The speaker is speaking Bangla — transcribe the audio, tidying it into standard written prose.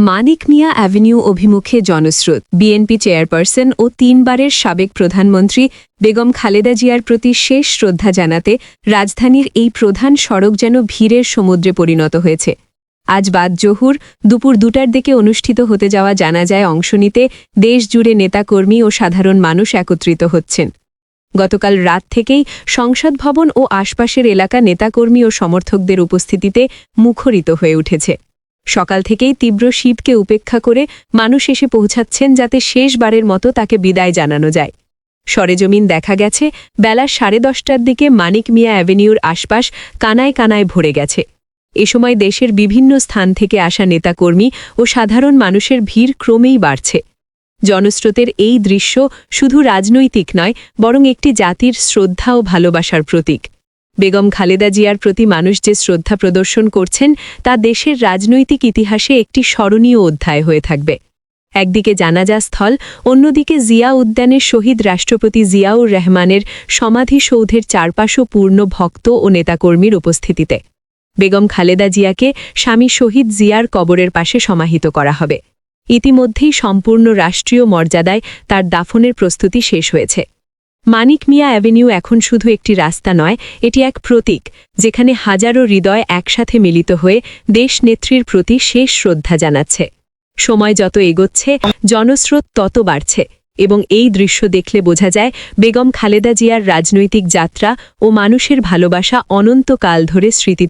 মানিক মিয়া অ্যাভিনিউ অভিমুখে জনস্রোত। বিএনপি চেয়ারপারসন ও ৩ বারের সাবেক প্রধানমন্ত্রী বেগম খালেদা জিয়ার প্রতি শেষ শ্রদ্ধা জানাতে রাজধানীর এই প্রধান সড়ক যেন ভিড়ের সমুদ্রে পরিণত হয়েছে। আজ বাদ জোহুর দুপুর ২টার দিকে অনুষ্ঠিত হতে যাওয়া জানাজায় অংশ নিতে দেশজুড়ে নেতাকর্মী ও সাধারণ মানুষ একত্রিত হচ্ছেন। গতকাল রাত থেকেই সংসদ ভবন ও আশপাশের এলাকা নেতাকর্মী ও সমর্থকদের উপস্থিতিতে মুখরিত হয়ে উঠেছে। সকাল থেকেই তীব্র শীতকে উপেক্ষা করে মানুষ এসে পৌঁছাচ্ছেন যাতে শেষবারের মতো তাকে বিদায় জানানো যায়। সরেজমিন দেখা গেছে বেলা 10:30টার দিকে মানিক মিয়া অ্যাভিনিউর আশপাশ কানায় কানায় ভরে গেছে। এ সময় দেশের বিভিন্ন স্থান থেকে আসা নেতাকর্মী ও সাধারণ মানুষের ভিড় ক্রমেই বাড়ছে। জনস্রোতের এই দৃশ্য শুধু রাজনৈতিক নয়, বরং একটি জাতির শ্রদ্ধা ও ভালোবাসার প্রতীক। বেগম খালেদা জিয়ার প্রতি মানুষ যে শ্রদ্ধা প্রদর্শন করছেন তা দেশের রাজনৈতিক ইতিহাসে একটি স্মরণীয় অধ্যায় হয়ে থাকবে। একদিকে জানাজা স্থল, অন্যদিকে জিয়া উদ্যানের শহীদ রাষ্ট্রপতি জিয়াউর রহমানের সমাধিসৌধের চারপাশও পূর্ণ ভক্ত ও নেতাকর্মীর উপস্থিতিতে। বেগম খালেদা জিয়াকে স্বামী শহীদ জিয়ার কবরের পাশে সমাহিত করা হবে। ইতিমধ্যেই সম্পূর্ণ রাষ্ট্রীয় মর্যাদায় তার দাফনের প্রস্তুতি শেষ হয়েছে। মানিক মিয়া অ্যাভিনিউ এখন শুধু একটি রাস্তা নয়, এটি এক প্রতীক, যেখানে হাজারো হৃদয় একসাথে মিলিত হয়ে দেশনেত্রীর প্রতি শেষ শ্রদ্ধা জানাচ্ছে। সময় যত এগোচ্ছে জনস্রোত তত বাড়ছে, এবং এই দৃশ্য দেখলে বোঝা যায় বেগম খালেদা জিয়ার রাজনৈতিক যাত্রা ও মানুষের ভালোবাসা অনন্তকাল ধরে স্মৃতিতে